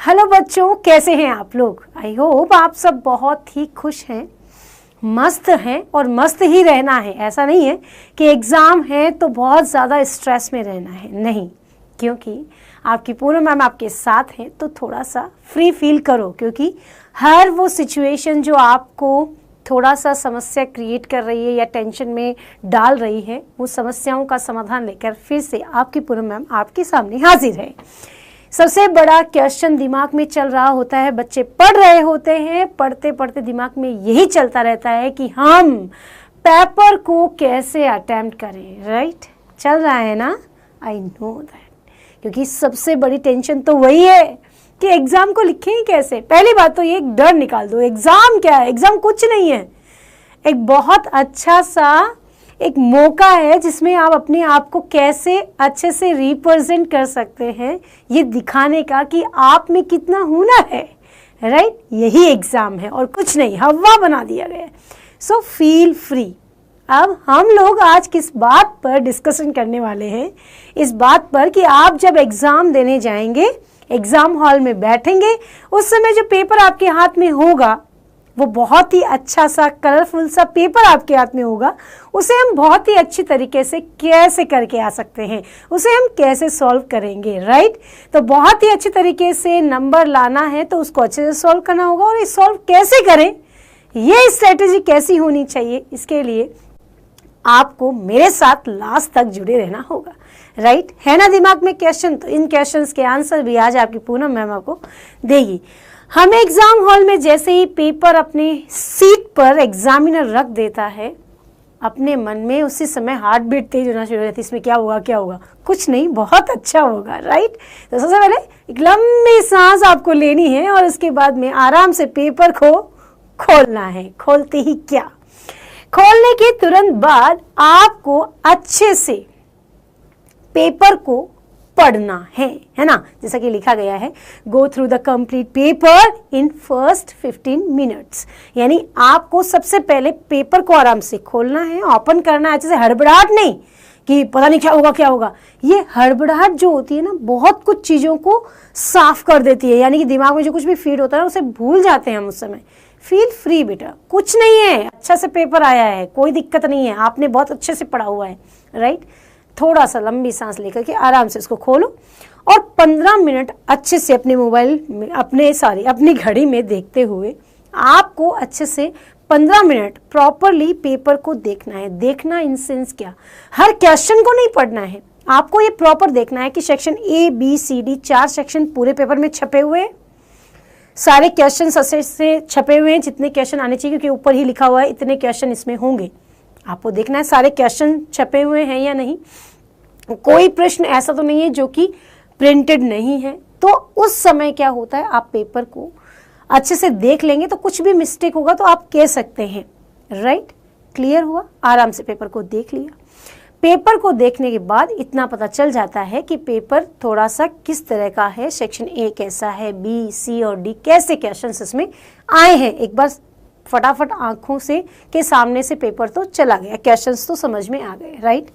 Hello बच्चों, कैसे हैं आप लोग। आई होप आप सब बहुत ही खुश हैं, मस्त हैं और मस्त ही रहना है। ऐसा नहीं है कि एग्ज़ाम है तो बहुत ज़्यादा स्ट्रेस में रहना है, नहीं, क्योंकि आपकी पूनम मैम आपके साथ हैं तो थोड़ा सा फ्री फील करो, क्योंकि हर वो सिचुएशन जो आपको थोड़ा सा समस्या क्रिएट कर रही है या टेंशन में डाल रही है, वो समस्याओं का समाधान लेकर फिर से आपकी पूनम मैम आपके सामने हाजिर है। सबसे बड़ा क्वेश्चन दिमाग में चल रहा होता है, बच्चे पढ़ रहे होते हैं, पढ़ते पढ़ते दिमाग में यही चलता रहता है कि हम पेपर को कैसे अटेम्प्ट करें। राइट, चल रहा है ना। आई नो दैट, क्योंकि सबसे बड़ी टेंशन तो वही है कि एग्जाम को लिखें कैसे। पहली बात तो ये डर निकाल दो, एग्जाम क्या है, एग्जाम कुछ नहीं है, एक बहुत अच्छा सा एक मौका है जिसमें आप अपने आप को कैसे अच्छे से रिप्रेजेंट कर सकते हैं, ये दिखाने का कि आप में कितना हुनर है। राइट, यही एग्जाम है और कुछ नहीं, हवा बना दिया गया है। So feel free. अब हम लोग आज किस बात पर डिस्कशन करने वाले हैं, इस बात पर कि आप जब एग्जाम देने जाएंगे, एग्जाम हॉल में बैठेंगे, उस समय जो पेपर आपके हाथ में होगा वो बहुत ही अच्छा सा कलरफुल सा पेपर आपके हाथ में होगा, उसे हम बहुत ही अच्छी तरीके से कैसे करके आ सकते हैं, उसे हम कैसे सॉल्व करेंगे। राइट, तो बहुत ही अच्छी तरीके से नंबर लाना है तो उसको अच्छे से सॉल्व करना होगा। और ये सॉल्व कैसे करें, ये स्ट्रेटेजी कैसी होनी चाहिए, इसके लिए आपको मेरे साथ लास्ट तक जुड़े रहना होगा। राइट, है ना दिमाग में क्वेश्चन, तो इन क्वेश्चंस के आंसर भी आज आपकी पूनम मैम आपको देगी। हमें एग्जाम हॉल में जैसे ही पेपर अपने सीट पर एग्जामिनर रख देता है, अपने मन में उसी समय हार्ट बीट तेज होना शुरू हो जाती है, इसमें क्या होगा क्या होगा, कुछ नहीं, बहुत अच्छा होगा। राइट, तो सबसे पहले एक लंबी सांस आपको लेनी है और उसके बाद में आराम से पेपर को खोलना है। खोलते ही क्या, खोलने के तुरंत बाद आपको अच्छे से पेपर को पढ़ना है ना। जैसा कि लिखा गया है, go through the complete paper in first 15 minutes. यानी आपको सबसे पहले पेपर को आराम से खोलना है, ओपन करना है, अच्छे से, हड़बड़ाहट नहीं कि पता नहीं क्या होगा क्या होगा। ये हड़बड़ाहट जो होती है ना, बहुत कुछ चीज़ों को साफ कर देती है, यानी कि दिमाग में जो कुछ भी फीड होता है उसे भूल जाते हैं हम उस समय। फील फ्री बेटा, कुछ नहीं है, अच्छा से पेपर आया है, कोई दिक्कत नहीं है, आपने बहुत अच्छे से पढ़ा हुआ है। राइट, थोड़ा सा लंबी सांस लेकर के आराम से इसको खोलो और 15 मिनट अच्छे से अपने मोबाइल में अपनी घड़ी में देखते हुए आपको अच्छे से 15 मिनट प्रॉपरली पेपर को देखना है। देखना इन सेंस क्या, हर क्वेश्चन को नहीं पढ़ना है, आपको ये प्रॉपर देखना है कि section A B C D 4 section पूरे पेपर में छपे हुए हैं, सारे क्वेश्चन अच्छे से छपे हुए हैं, जितने क्वेश्चन आने चाहिए, क्योंकि ऊपर ही लिखा हुआ है इतने क्वेश्चन इसमें होंगे। आपको देखना है सारे क्वेश्चन छपे हुए हैं या नहीं, कोई प्रश्न ऐसा तो नहीं है जो कि प्रिंटेड नहीं है। तो उस समय क्या होता है, आप पेपर को अच्छे से देख लेंगे तो कुछ भी मिस्टेक होगा तो आप कह सकते हैं। राइट, क्लियर हुआ, आराम से पेपर को देख लिया। पेपर को देखने के बाद इतना पता चल जाता है कि पेपर थोड़ा सा किस तरह का है, सेक्शन ए कैसा है, बी सी और डी कैसे क्वेश्चंस इसमें आए हैं। एक बार फटाफट आंखों से के सामने से पेपर तो चला गया, क्वेश्चंस तो समझ में आ गए। राइट,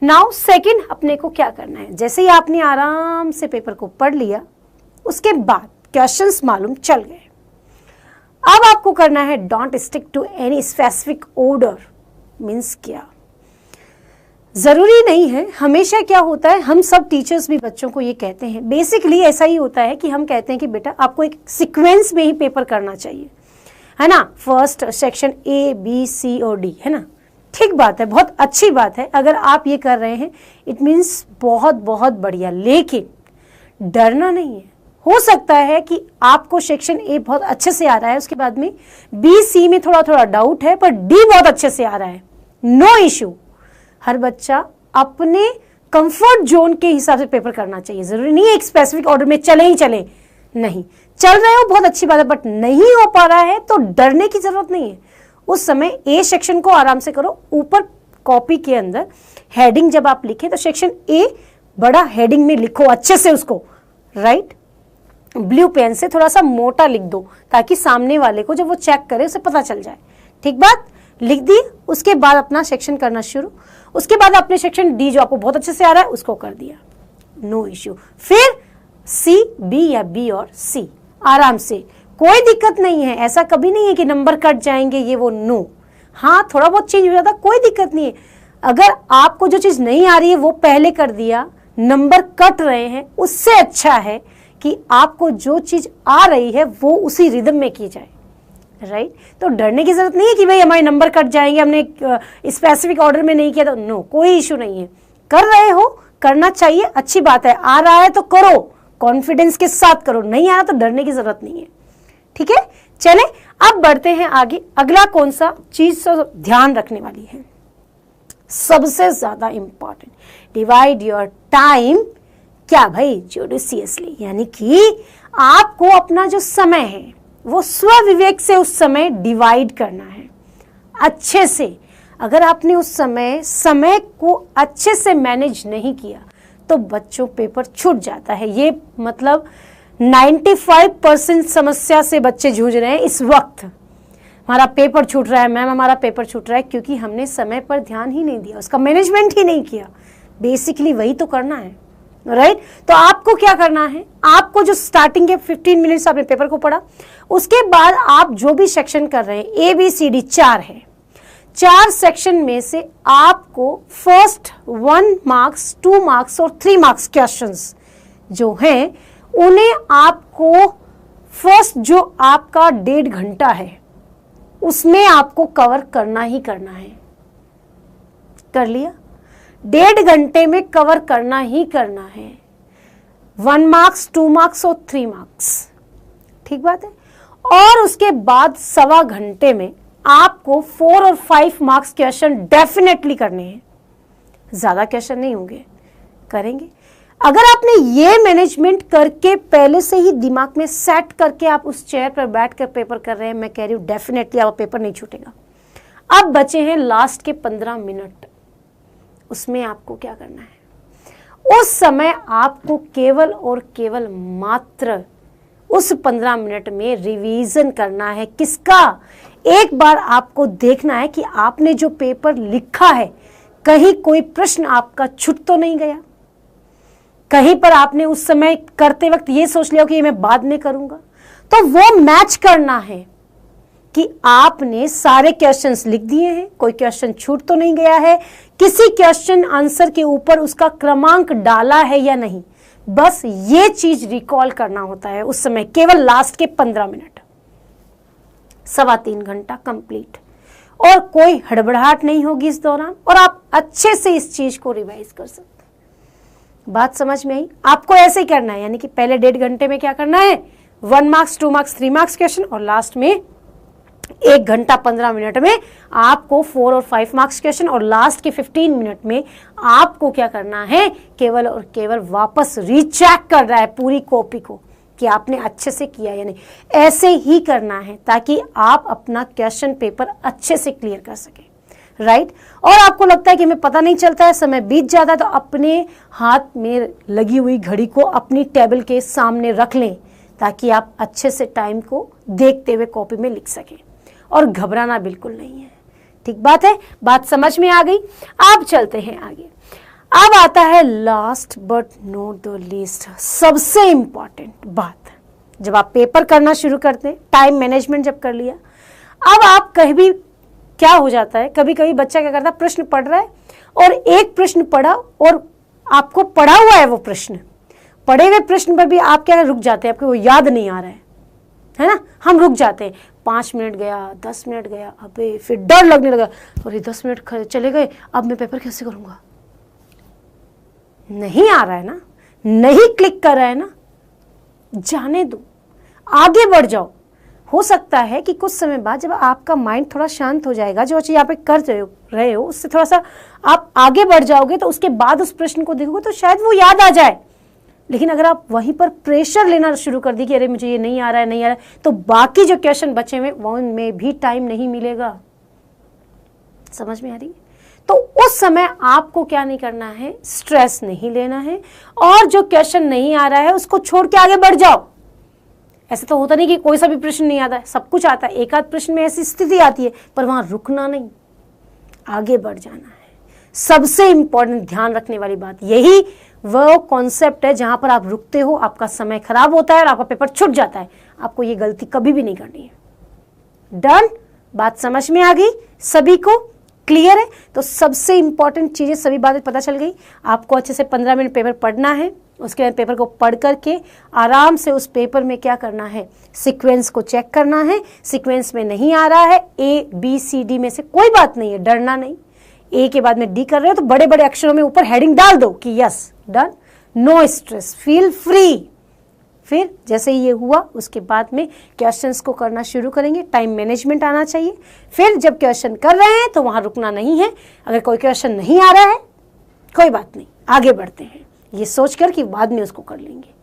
नाउ सेकंड अपने को क्या करना है, जैसे ही आपने आराम से पेपर को पढ़ लिया, उसके बाद क्वेश्चंस मालूम चल गए, अब आपको करना है don't stick to any specific order. Means क्या, जरूरी नहीं है हमेशा, क्या होता है हम सब टीचर्स भी बच्चों को ये कहते हैं, बेसिकली ऐसा ही होता है कि हम कहते हैं कि बेटा आपको एक सीक्वेंस में ही पेपर करना चाहिए, है ना। First section A B C और डी, है ना। ठीक बात है, बहुत अच्छी बात है, अगर आप ये कर रहे हैं इट मीन्स बहुत बहुत बढ़िया। लेकिन डरना नहीं है, हो सकता है कि आपको सेक्शन ए बहुत अच्छे से आ रहा है, उसके बाद में बी सी में थोड़ा थोड़ा डाउट है, पर डी बहुत अच्छे से आ रहा है, नो इश्यू। हर बच्चा अपने कंफर्ट जोन के हिसाब से पेपर करना चाहिए, जरूरी नहीं है एक स्पेसिफिक ऑर्डर में चले ही चले, नहीं, चल रहे हो बहुत अच्छी बात है, बट नहीं हो पा रहा है तो डरने की जरूरत नहीं है। उस समय ए सेक्शन को आराम से करो, ऊपर कॉपी के अंदर हेडिंग जब आप लिखें तो सेक्शन ए बड़ा हेडिंग में लिखो अच्छे से उसको। राइट, ब्लू पेन से थोड़ा सा मोटा लिख दो ताकि सामने वाले को जब वो चेक करे उसे पता चल जाए। ठीक बात, लिख दी, उसके बाद अपना सेक्शन करना शुरू। उसके बाद अपने सेक्शन डी जो आपको बहुत अच्छे से आ रहा है उसको कर दिया, नो इश्यू। फिर सी, बी या बी और सी, आराम से, कोई दिक्कत नहीं है। ऐसा कभी नहीं है कि नंबर कट जाएंगे ये वो, नो। हाँ, थोड़ा बहुत चेंज हो जाता, कोई दिक्कत नहीं है। अगर आपको जो चीज नहीं आ रही है वो पहले कर दिया, नंबर कट रहे हैं, उससे अच्छा है कि आपको जो चीज आ रही है वो उसी रिदम में की जाए, राइट। तो डरने की जरूरत नहीं है कि भाई हमारे नंबर कट जाएंगे, हमने स्पेसिफिक ऑर्डर में नहीं किया तो, नो, कोई इशू नहीं है। कर रहे हो, करना चाहिए, अच्छी बात है। आ रहा है तो करो, कॉन्फिडेंस के साथ करो, नहीं आया तो डरने की जरूरत नहीं है, ठीक है। चले अब बढ़ते हैं आगे। अगला कौन सा चीज ध्यान रखने वाली है, सबसे ज्यादा इंपॉर्टेंट, डिवाइड योर टाइम। क्या भाई, जुडिशियसली, यानी कि आपको अपना जो समय है वो स्व विवेक से उस समय डिवाइड करना है अच्छे से। अगर आपने उस समय को अच्छे से मैनेज नहीं किया तो बच्चों पेपर छूट जाता है। ये मतलब 95% समस्या से बच्चे जूझ रहे हैं इस वक्त। हमारा पेपर छूट रहा है मैम, हमारा पेपर छूट रहा है, क्योंकि हमने समय पर ध्यान ही नहीं दिया, उसका मैनेजमेंट ही नहीं किया। बेसिकली वही तो करना है, राइट। तो आपको क्या करना है, आपको जो स्टार्टिंग के 15 मिनट्स आपने पेपर को पढ़ा, उसके बाद आप जो भी सेक्शन कर रहे हैं, ABCD 4 है, 4 सेक्शन में से आपको फर्स्ट 1 मार्क्स, 2 मार्क्स और 3 मार्क्स क्वेश्चंस जो हैं उन्हें आपको फर्स्ट जो आपका 1.5 घंटा है उसमें आपको कवर करना ही करना है। कर लिया, 1.5 घंटे में कवर करना ही करना है, 1 मार्क्स, 2 मार्क्स और 3 मार्क्स, ठीक बात है। और उसके बाद 1.25 घंटे में आपको 4 और 5 मार्क्स क्वेश्चन डेफिनेटली करने हैं। ज्यादा क्वेश्चन नहीं होंगे, करेंगे। अगर आपने ये मैनेजमेंट करके पहले से ही दिमाग में सेट करके आप उस चेयर पर बैठकर पेपर कर रहे हैं, मैं कह रही हूं डेफिनेटली आपका पेपर नहीं छूटेगा। अब बचे हैं लास्ट के 15 मिनट, उसमें आपको क्या करना है, उस समय आपको केवल और केवल मात्र उस 15 मिनट में रिवीजन करना है। किसका, एक बार आपको देखना है कि आपने जो पेपर लिखा है कहीं कोई प्रश्न आपका छूट तो नहीं गया, कहीं पर आपने उस समय करते वक्त ये सोच लिया कि ये मैं बाद में करूंगा। तो वो मैच करना है कि आपने सारे क्वेश्चंस लिख दिए हैं, कोई क्वेश्चन छूट तो नहीं गया है, किसी क्वेश्चन आंसर के ऊपर उसका क्रमांक डाला है या नहीं, बस ये चीज रिकॉल करना होता है उस समय, केवल लास्ट के 15 मिनट, 3.25 घंटा कंप्लीट। और कोई हड़बड़ाहट नहीं होगी इस दौरान, और आप अच्छे से इस चीज को रिवाइज कर सकते हैं। बात समझ में आई? आपको ऐसे ही करना है, यानी कि पहले 1.5 घंटे में क्या करना है, 1 मार्क्स, 2 मार्क्स, 3 मार्क्स क्वेश्चन, और लास्ट में 1 घंटा 15 मिनट में आपको 4 और 5 मार्क्स क्वेश्चन, और लास्ट के 15 मिनट में आपको क्या करना है, केवल और केवल वापस रीचेक कर रहा है पूरी कॉपी को कि आपने अच्छे से किया या नहीं। ऐसे ही करना है ताकि आप अपना क्वेश्चन पेपर अच्छे से क्लियर कर सकें, राइट। और आपको लगता है कि हमें पता नहीं चलता है, समय बीत जाता है, तो अपने हाथ में लगी हुई घड़ी को अपनी टेबल के सामने रख लें ताकि आप अच्छे से टाइम को देखते हुए कॉपी में लिख सकें, और घबराना बिल्कुल नहीं है, ठीक बात है। बात समझ में आ गई? अब चलते हैं आगे। अब आता है last but not the least, सबसे इंपॉर्टेंट बात। जब आप पेपर करना शुरू करते हैं, टाइम मैनेजमेंट जब कर लिया, अब आप कहीं भी क्या हो जाता है, कभी कभी बच्चा क्या करता है, प्रश्न पढ़ रहा है और एक प्रश्न पढ़ा और आपको पढ़ा हुआ है वो प्रश्न, पढ़े हुए प्रश्न पर भी आप क्या रुक जाते हैं, आपको वो याद नहीं आ रहा है ना, हम रुक जाते हैं। 5 मिनट गया, 10 मिनट गया, अबे फिर डर लगने लगा, अरे 10 मिनट चले गए, अब मैं पेपर कैसे करूंगा। नहीं आ रहा है ना, नहीं क्लिक कर रहा है ना, जाने दो, आगे बढ़ जाओ। हो सकता है कि कुछ समय बाद जब आपका माइंड थोड़ा शांत हो जाएगा, जो चीज आप कर रहे हो उससे थोड़ा सा आप आगे बढ़ जाओगे, तो उसके बाद उस प्रश्न को देखोगे तो शायद वो याद आ जाए। लेकिन अगर आप वहीं पर प्रेशर लेना शुरू कर दी कि अरे मुझे ये नहीं आ रहा है, नहीं आ रहा है, तो बाकी जो क्वेश्चन बचे हुए उनमें भी टाइम नहीं मिलेगा। समझ में आ रही है? तो उस समय आपको क्या नहीं करना है, स्ट्रेस नहीं लेना है, और जो क्वेश्चन नहीं आ रहा है उसको छोड़ के आगे बढ़ जाओ। ऐसा तो होता नहीं कि कोई सा भी प्रश्न नहीं आता है, सब कुछ आता है। एक आध प्रश्न में ऐसी स्थिति आती है, पर वहां रुकना नहीं, आगे बढ़ जाना है। सबसे इंपॉर्टेंट ध्यान रखने वाली बात, यही वो कॉन्सेप्ट है जहां पर आप रुकते हो, आपका समय खराब होता है और आपका पेपर छूट जाता है। आपको ये गलती कभी भी नहीं करनी है। डन? बात समझ में आ गई सभी को? क्लियर है? तो सबसे इंपॉर्टेंट चीजें सभी बातें पता चल गई। आपको अच्छे से 15 मिनट पेपर पढ़ना है, उसके बाद पेपर को पढ़ करके आराम से उस पेपर में क्या करना है, सीक्वेंस को चेक करना है। सीक्वेंस में नहीं आ रहा है ABCD में से, कोई बात नहीं है, डरना नहीं। A के बाद में D कर रहे हो तो बड़े बड़े अक्षरों में ऊपर हेडिंग डाल दो कि yes done, no stress, feel free. फिर जैसे ही ये हुआ उसके बाद में क्वेश्चंस को करना शुरू करेंगे। टाइम मैनेजमेंट आना चाहिए। फिर जब क्वेश्चन कर रहे हैं तो वहां रुकना नहीं है। अगर कोई क्वेश्चन नहीं आ रहा है कोई बात नहीं, आगे बढ़ते हैं, ये सोचकर कि बाद में उसको कर लेंगे।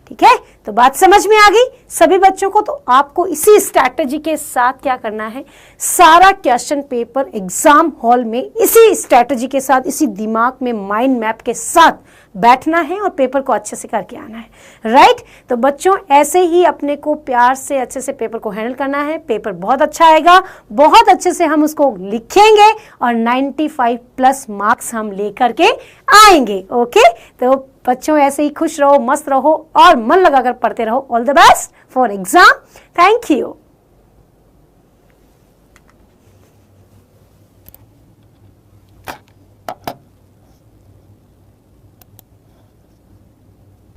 ठीक है? तो बात समझ में आ गई सभी बच्चों को? तो आपको इसी स्ट्रैटेजी के साथ क्या करना है, सारा क्वेश्चन पेपर एग्जाम हॉल में इसी स्ट्रैटेजी के साथ, इसी दिमाग में माइंड मैप के साथ बैठना है और पेपर को अच्छे से करके आना है। राइट? तो बच्चों ऐसे ही अपने को प्यार से अच्छे से पेपर को हैंडल करना है। पेपर बहुत अच्छा आएगा, बहुत अच्छे से हम उसको लिखेंगे और 95+ मार्क्स हम लेकर के आएंगे। ओके? तो बच्चों ऐसे ही खुश रहो, मस्त रहो और मन लगाकर पढ़ते रहो। All the best for exam. Thank you.